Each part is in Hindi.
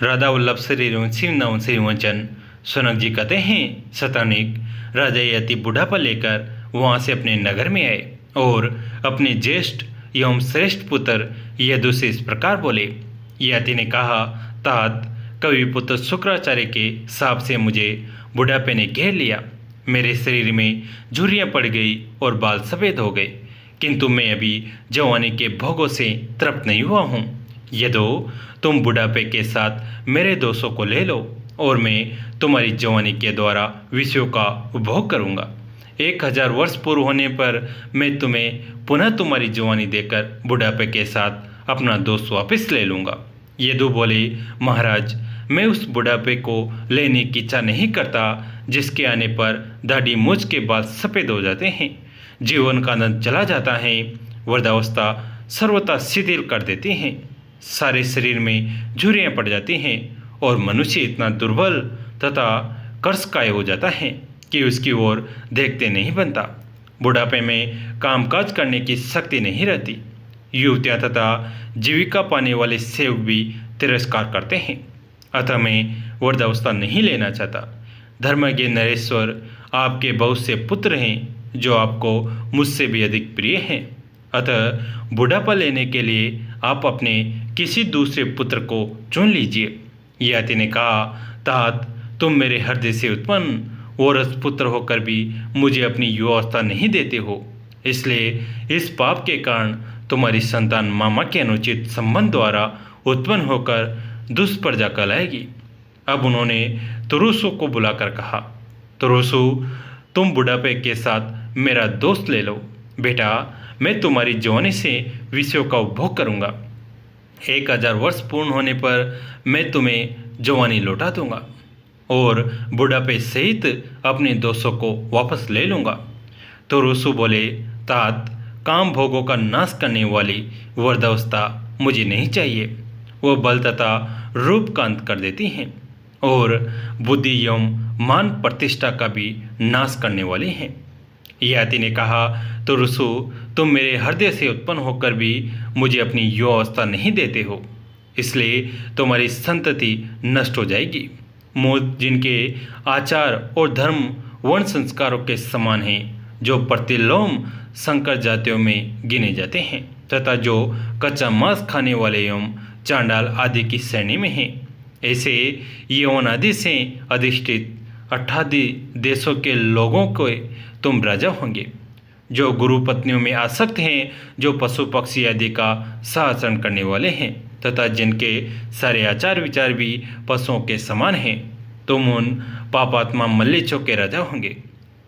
राधा वल्लभ श्री नाम श्रीवचन सोनक जी कहते हैं शतानिक राजा यति बुढ़ापा लेकर वहाँ से अपने नगर में आए और अपने ज्येष्ठ एवं श्रेष्ठ पुत्र यदु से इस प्रकार बोले। यति ने कहा, तात कवि पुत्र शुक्राचार्य के साप से मुझे बुढ़ापे ने घेर लिया। मेरे शरीर में झुर्रियाँ पड़ गई और बाल सफ़ेद हो गए, किंतु मैं अभी जवानी के भोगों से तृप्त नहीं हुआ हूँ। यदो तुम बुढ़ापे के साथ मेरे दोषों को ले लो और मैं तुम्हारी जवानी के द्वारा विषयों का उपभोग करूँगा। 1000 वर्ष पूर्व होने पर मैं तुम्हें पुनः तुम्हारी जवानी देकर बुढ़ापे के साथ अपना दोष वापस ले लूँगा। यदु बोले, महाराज मैं उस बुढ़ापे को लेने की इच्छा नहीं करता जिसके आने पर दाढ़ी मूंछ के बाल सफ़ेद हो जाते हैं, जीवन का आनंद चला जाता है, वृद्धावस्था सर्वथा शिथिल कर देती हैं, सारे शरीर में झुर्रियाँ पड़ जाती हैं और मनुष्य इतना दुर्बल तथा कर्षकाय हो जाता है कि उसकी ओर देखते नहीं बनता। बुढ़ापे में कामकाज करने की शक्ति नहीं रहती। युवतियाँ तथा जीविका पाने वाले सेवक भी तिरस्कार करते हैं। अतः मैं वृद्धावस्था नहीं लेना चाहता। धर्मज्ञ नरेश्वर, आपके बहुत से पुत्र हैं जो आपको मुझसे भी अधिक प्रिय हैं। अतः बुढ़ापा लेने के लिए आप अपने किसी दूसरे पुत्र को चुन लीजिए। यति ने कहा, तात तुम मेरे हृदय से उत्पन्न और पुत्र होकर भी मुझे अपनी युवावस्था नहीं देते हो, इसलिए इस पाप के कारण तुम्हारी संतान मामा के अनुचित संबंध द्वारा उत्पन्न होकर दुष्प्रजा कहलाएगी। अब उन्होंने तुरुसु को बुलाकर कहा, तुरुसु तुम बुढ़ापे के साथ मेरा दोस्त ले लो। बेटा मैं तुम्हारी जवानी से विषयों का उपभोग करूँगा। 1000 वर्ष पूर्ण होने पर मैं तुम्हें जवानी लौटा दूंगा और बुढ़ापे सहित अपने दोषों को वापस ले लूँगा। तो रुसु बोले, तात काम भोगों का नाश करने वाली वृद्धावस्था मुझे नहीं चाहिए। वह बल तथा रूप का अंत कर देती हैं और बुद्धि एवं मान प्रतिष्ठा का भी नाश करने वाली हैं। यति ने कहा, तो रुसु तुम मेरे हृदय से उत्पन्न होकर भी मुझे अपनी युवावस्था नहीं देते हो, इसलिए तुम्हारी संतति नष्ट हो जाएगी। मूर्ख जिनके आचार और धर्म वर्ण संस्कारों के समान हैं, जो प्रतिलोम संकर जातियों में गिने जाते हैं तथा जो कच्चा मांस खाने वाले एवं चांडाल आदि की श्रेणी में हैं, ऐसे यौन आदि से अधिष्ठित 18 देशों के लोगों को तुम राजा होंगे, जो गुरु पत्नियों में आसक्त हैं, जो पशु पक्षी आदि का सहचरण करने वाले हैं तथा जिनके सारे आचार विचार भी पशुओं के समान हैं। तुम उन पापात्मा मल्लेच्छों के राजा होंगे।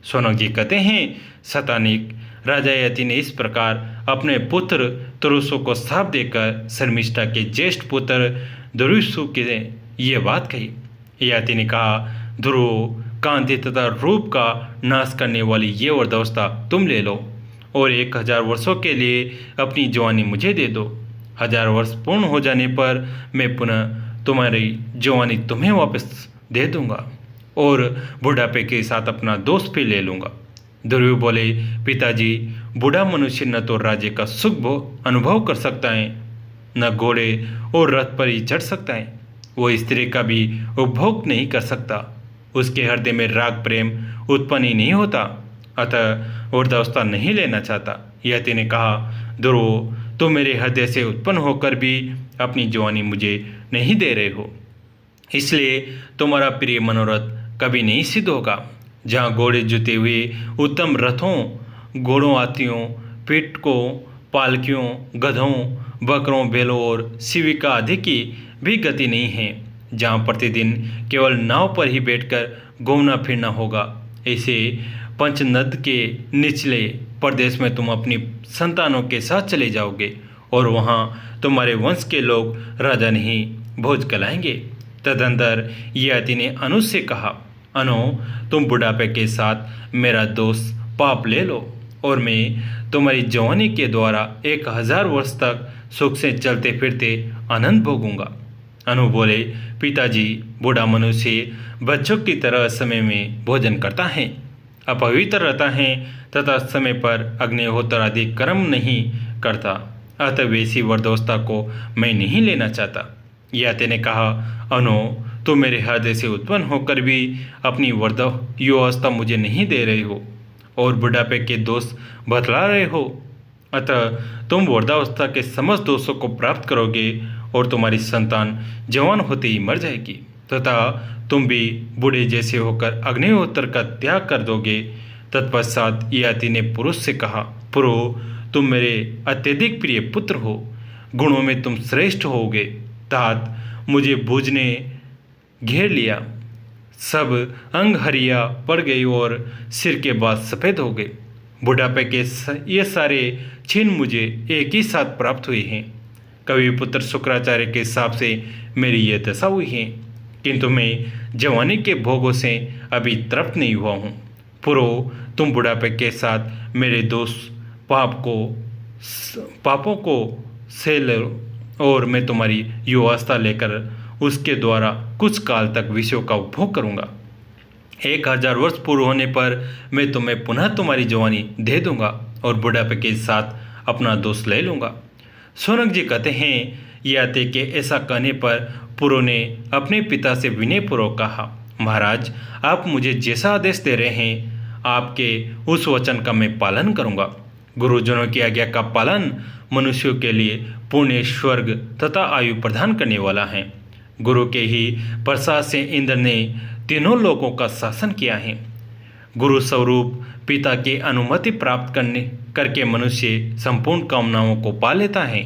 सोनक जी कहते हैं, शतानिक राजा यति ने इस प्रकार अपने पुत्र तुरुसु को श्राप देकर शर्मिष्ठा के ज्येष्ठ पुत्र दुरुसु के ये बात कही। यति ने कहा, ध्रुव कांति तथा रूप का नाश करने वाली ये वृद्धावस्था तुम ले लो और 1000 वर्षों के लिए अपनी जवानी मुझे दे दो। 1000 वर्ष पूर्ण हो जाने पर मैं पुनः तुम्हारी जवानी तुम्हें वापस दे दूंगा और बुढ़ापे के साथ अपना दोस्त भी ले लूँगा। ध्रुव बोले, पिताजी बूढ़ा मनुष्य न तो राज्य का सुख अनुभव कर सकता है, न घोड़े और रथ पर ही चढ़ सकता है, वो स्त्री का भी उपभोग नहीं कर सकता, उसके हृदय में राग प्रेम उत्पन्न ही नहीं होता, अतः वृद्धावस्था नहीं लेना चाहता। यति ने कहा, ध्रुव तुम मेरे हृदय से उत्पन्न होकर भी अपनी जवानी मुझे नहीं दे रहे हो, इसलिए तुम्हारा प्रिय मनोरथ कभी नहीं सिद्ध होगा। जहाँ घोड़े जुते हुए उत्तम रथों, घोड़ों, हाथियों, पिटकों, पालकियों, गधों, बकरों, बैलों और शिविका आदि की भी गति नहीं है, जहाँ प्रतिदिन केवल नाव पर ही बैठकर घूमना फिरना होगा, ऐसे पंचनद के निचले प्रदेश में तुम अपनी संतानों के साथ चले जाओगे और वहाँ तुम्हारे वंश के लोग राजा नहीं भोज कहलाएंगे। तदंतर यति ने अनु से कहा, अनु तुम बुढ़ापे के साथ मेरा दोस्त पाप ले लो और मैं तुम्हारी जवानी के द्वारा 1000 वर्ष तक सुख से चलते फिरते आनंद भोगूंगा। अनु बोले, पिताजी बूढ़ा मनुष्य बच्चों की तरह समय में भोजन करता है, अपवित्र रहता है तथा समय पर अग्निहोत्र आदि कर्म नहीं करता, अतः वैसी वृद्धावस्था को मैं नहीं लेना चाहता। याते ने कहा, अनो, तुम मेरे हृदय से उत्पन्न होकर भी अपनी युवावस्था मुझे नहीं दे रहे हो और बुढ़ापे के दोष बतला रहे हो। अतः तुम वृद्धावस्था के समस्त दोषों को प्राप्त करोगे और तुम्हारी संतान जवान होते ही मर जाएगी तथा तुम भी बूढ़े जैसे होकर अग्निहोत्र का त्याग कर दोगे। तत्पश्चात याति ने पुरुष से कहा, पुरो, तुम मेरे अत्यधिक प्रिय पुत्र हो, गुणों में तुम श्रेष्ठ होगे। तात मुझे बूझने घेर लिया, सब अंग हरिया पड़ गई और सिर के बाल सफ़ेद हो गए। बुढ़ापे के ये सारे चिन्ह मुझे एक ही साथ प्राप्त हुए हैं। कवि पुत्र शुक्राचार्य के हिसाब से मेरी यह दशा हुई है, किंतु मैं जवानी के भोगों से अभी तृप्त नहीं हुआ हूँ। पुरो, तुम बुढ़ापे के साथ मेरे दोष पापों को सह लो और मैं तुम्हारी युवावस्था लेकर उसके द्वारा कुछ काल तक विषयों का उपभोग करूँगा। 1000 वर्ष पूर्ण होने पर मैं तुम्हें पुनः तुम्हारी जवानी दे दूंगा और बुढ़ापे के साथ अपना दोष ले लूँगा। शौनक जी कहते हैं, याते के ऐसा कहने पर पुरो ने अपने पिता से विनयपूर्वक कहा, महाराज, आप मुझे जैसा आदेश दे रहे हैं आपके उस वचन का मैं पालन करूँगा। गुरुजनों की आज्ञा का पालन मनुष्यों के लिए पुण्य, स्वर्ग तथा आयु प्रदान करने वाला है। गुरु के ही प्रसाद से इंद्र ने तीनों लोगों का शासन किया है। गुरु स्वरूप पिता की अनुमति प्राप्त करके मनुष्य संपूर्ण कामनाओं को पा लेता है।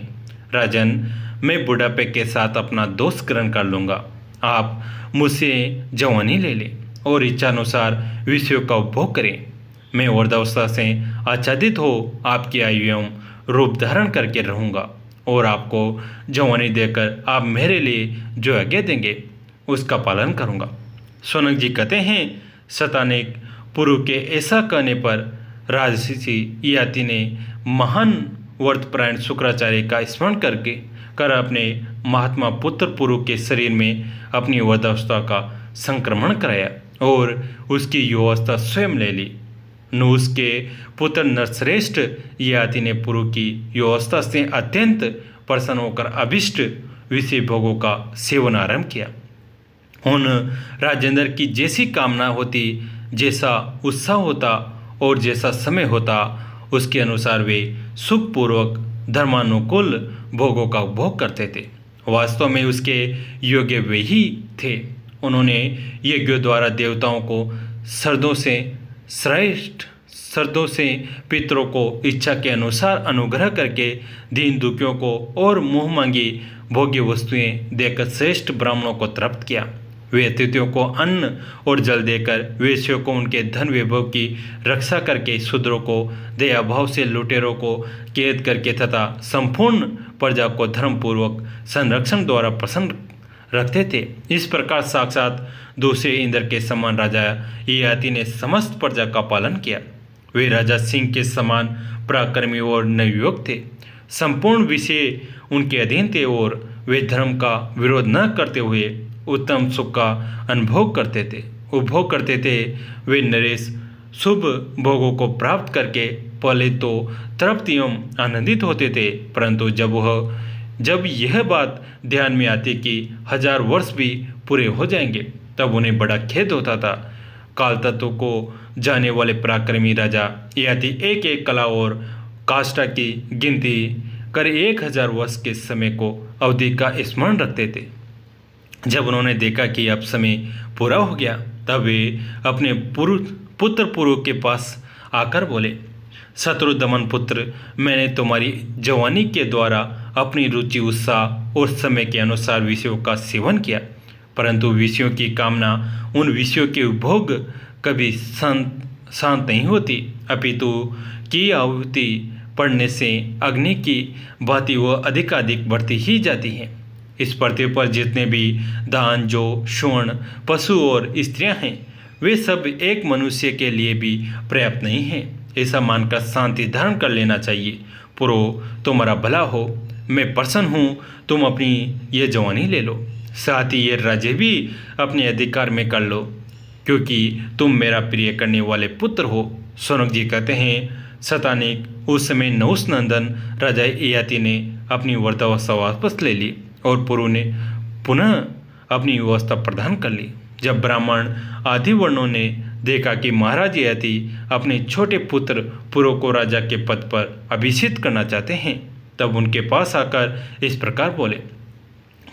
राजन, मैं बुढ़ापे के साथ अपना दोष ग्रहण कर लूँगा। आप मुझसे जवानी ले लें और इच्छानुसार विषयों का उपभोग करें। मैं वृद्धावस्था से आच्छादित हो आपकी आयु एवं रूप धारण करके रहूँगा और आपको जवानी देकर आप मेरे लिए जो आज्ञा देंगे उसका पालन करूँगा। शौनक जी कहते हैं, शतानेक पुरु के ऐसा कहने पर राजर्षि याति ने महान वर्तपरायण शुक्राचार्य का स्मरण कर अपने महात्मा पुत्र पुरु के शरीर में अपनी वृद्धावस्था का संक्रमण कराया और उसकी युवावस्था स्वयं ले ली। नूस के पुत्र नरश्रेष्ठ याति ने पुरु की युवावस्था से अत्यंत प्रसन्न होकर अभिष्ट विषय भोगों का सेवन आरंभ किया। उन राजेंद्र की जैसी कामना होती, जैसा उत्साह होता और जैसा समय होता, उसके अनुसार वे सुखपूर्वक धर्मानुकूल भोगों का उपभोग करते थे। वास्तव में उसके योग्य वे ही थे। उन्होंने यज्ञों द्वारा देवताओं को श्रद्धों से पितरों को इच्छा के अनुसार अनुग्रह करके दीन दुखियों को और मुँह मांगी भोग्य वस्तुएं देकर श्रेष्ठ ब्राह्मणों को तृप्त किया। वे अतिथियों को अन्न और जल देकर, वेश्यों को उनके धन वैभव की रक्षा करके, शूद्रों को दया भाव से लुटेरों को कैद करके तथा संपूर्ण प्रजा को धर्मपूर्वक संरक्षण द्वारा प्रसन्न रखते थे। इस प्रकार साक्षात दूसरे इंद्र के समान राजा ययाति ने समस्त प्रजा का पालन किया। वे राजा सिंह के समान पराक्रमी और नवयुवक थे। संपूर्ण विषय उनके अधीन थे और वे धर्म का विरोध न करते हुए उत्तम सुख का उपभोग करते थे। वे नरेश शुभ भोगों को प्राप्त करके पहले तो तृप्त एवं आनंदित होते थे, परंतु जब यह बात ध्यान में आती कि 1000 वर्ष भी पूरे हो जाएंगे, तब उन्हें बड़ा खेद होता था। काल तत्व को जाने वाले पराक्रमी राजा ययाति एक एक कला और काष्ठा की गिनती कर 1000 वर्ष के समय को अवधि का स्मरण रखते थे। जब उन्होंने देखा कि अब समय पूरा हो गया, तब वे अपने पुत्र पुरु के पास आकर बोले, शत्रुदमन पुत्र, मैंने तुम्हारी जवानी के द्वारा अपनी रुचि, उत्साह और समय के अनुसार विषयों का सेवन किया, परंतु विषयों की कामना, उन विषयों के उपभोग कभी शांत नहीं होती, अपितु की आहुति पड़ने से अग्नि की भांति वह अधिकाधिक बढ़ती ही जाती है। इस पृथ्वी पर जितने भी दान, जो स्वर्ण, पशु और स्त्रियां हैं, वे सब एक मनुष्य के लिए भी पर्याप्त नहीं हैं। ऐसा मानकर शांति धारण कर लेना चाहिए। पुरो, तुम्हारा भला हो, मैं प्रसन्न हूँ, तुम अपनी ये जवानी ले लो, साथ ही ये राज्य भी अपने अधिकार में कर लो, क्योंकि तुम मेरा प्रिय करने वाले पुत्र हो। शौनक जी कहते हैं, शतानेक उस समय नहुष नंदन राजा ययाति ने अपनी वृद्धावस्था वापस ले ली और पुनः अपनी व्यवस्था प्रदान कर ली। जब ब्राह्मण आदि वर्णों ने देखा कि महाराज ययाति अपने छोटे पुत्र पुरु को राजा के पद पर अभिषिक्त करना चाहते हैं, तब उनके पास आकर इस प्रकार बोले,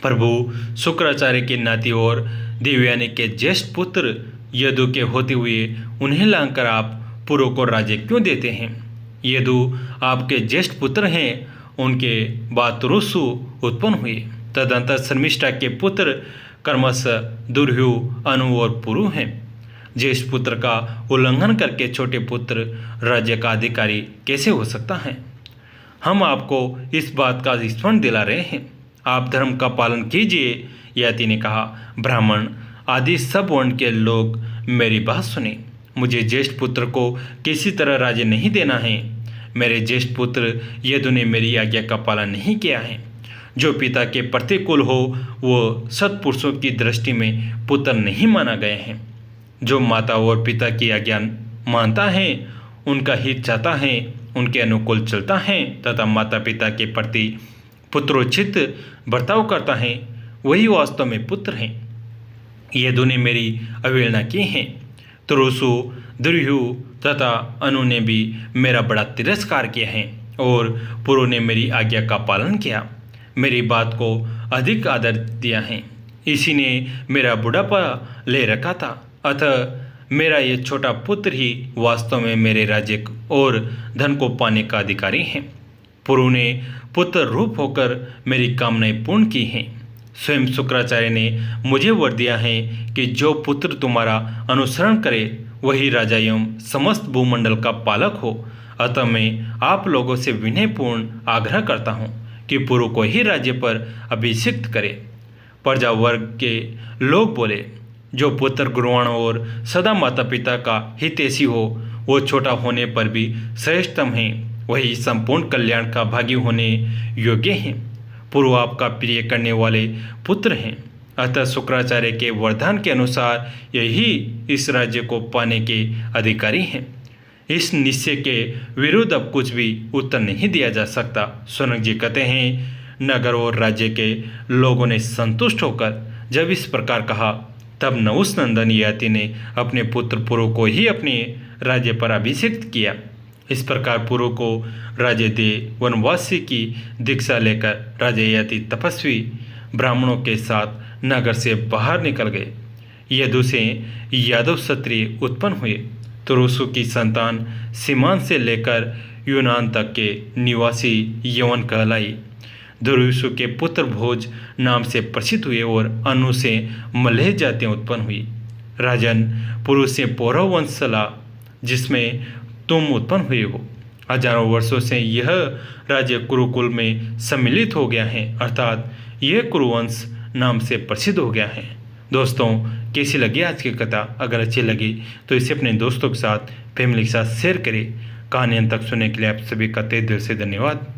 प्रभु, शुक्राचार्य के नाती और देवयानी के ज्येष्ठ पुत्र यदु के होते हुए उन्हें लाकर आप पुरु को राज्य क्यों देते हैं? यदु आपके ज्येष्ठ पुत्र हैं। उनके बाद तुरुसु उत्पन्न हुए। तदंतर शर्मिष्ठा के पुत्र कर्मश, दुर्हु, अनु और पुरु हैं। ज्येष्ठ पुत्र का उल्लंघन करके छोटे पुत्र राज्य का अधिकारी कैसे हो सकता है? हम आपको इस बात का स्मरण दिला रहे हैं, आप धर्म का पालन कीजिए। ययाति ने कहा, ब्राह्मण आदि सब वर्ण के लोग मेरी बात सुने। मुझे ज्येष्ठ पुत्र को किसी तरह राज्य नहीं देना है। मेरे ज्येष्ठ पुत्र यदु ने मेरी आज्ञा का पालन नहीं किया है। जो पिता के प्रतिकूल हो वो सत्पुरुषों की दृष्टि में पुत्र नहीं माना गए हैं। जो माता और पिता की आज्ञा मानता है, उनका हित चाहता है, उनके अनुकूल चलता है तथा माता पिता के प्रति पुत्रोचित बर्ताव करता है, वही वास्तव में पुत्र हैं। यदु ने मेरी अवहेलना की है। तुरुसु, दुर्हु तथा अनु ने भी मेरा बड़ा तिरस्कार किया है और पुरु ने मेरी आज्ञा का पालन किया, मेरी बात को अधिक आदर दिया है। इसी ने मेरा बुढ़ापा ले रखा था। अतः मेरा ये छोटा पुत्र ही वास्तव में मेरे राज्य और धन को पाने का अधिकारी है। पुरु ने पुत्र रूप होकर मेरी कामनाएं पूर्ण की हैं। स्वयं शुक्राचार्य ने मुझे वर दिया है कि जो पुत्र तुम्हारा अनुसरण करे वही राजा एवं समस्त भूमंडल का पालक हो। अतः मैं आप लोगों से विनयपूर्ण आग्रह करता हूँ कि पुरु को ही राज्य पर अभिषिक्त करे। प्रजा वर्ग के लोग बोले, जो पुत्र गुरुवाण और सदा माता पिता का हितैषी हो वो छोटा होने पर भी श्रेष्ठतम है, वही संपूर्ण कल्याण का भागी होने योग्य हैं। पुरु आपका प्रिय करने वाले पुत्र हैं। अतः शुक्राचार्य के वरदान के अनुसार यही इस राज्य को पाने के अधिकारी हैं। इस निश्चय के विरुद्ध अब कुछ भी उत्तर नहीं दिया जा सकता। शौनक जी कहते हैं, नगर और राज्य के लोगों ने संतुष्ट होकर जब इस प्रकार कहा, तब नहुष नंदन ययाति ने अपने पुत्र पुरु को ही अपने राज्य पर अभिषिक्त किया। इस प्रकार पुरु को राज्य दे वनवासी की दीक्षा लेकर राजा ययाति तपस्वी ब्राह्मणों के साथ नगर से बाहर निकल गए। यदु से यादव क्षत्रिय उत्पन्न हुए। तुरुसु की संतान सीमांत से लेकर यूनान तक के निवासी यवन कहलाई। दुर्युसु के पुत्र भोज नाम से प्रसिद्ध हुए और अनु से मलय जातियाँ उत्पन्न हुई। राजन, पुरु से पौरव वंश चला जिसमें तुम उत्पन्न हुए हो। हजारों वर्षों से यह राज्य कुरुकुल में सम्मिलित हो गया है, अर्थात यह कुरुवंश नाम से प्रसिद्ध हो गया है। दोस्तों, कैसी लगी आज की कथा? अगर अच्छी लगी तो इसे अपने दोस्तों के साथ, फैमिली के साथ शेयर करें। कहानी अंत तक सुनने के लिए आप सभी का तहे दिल से धन्यवाद।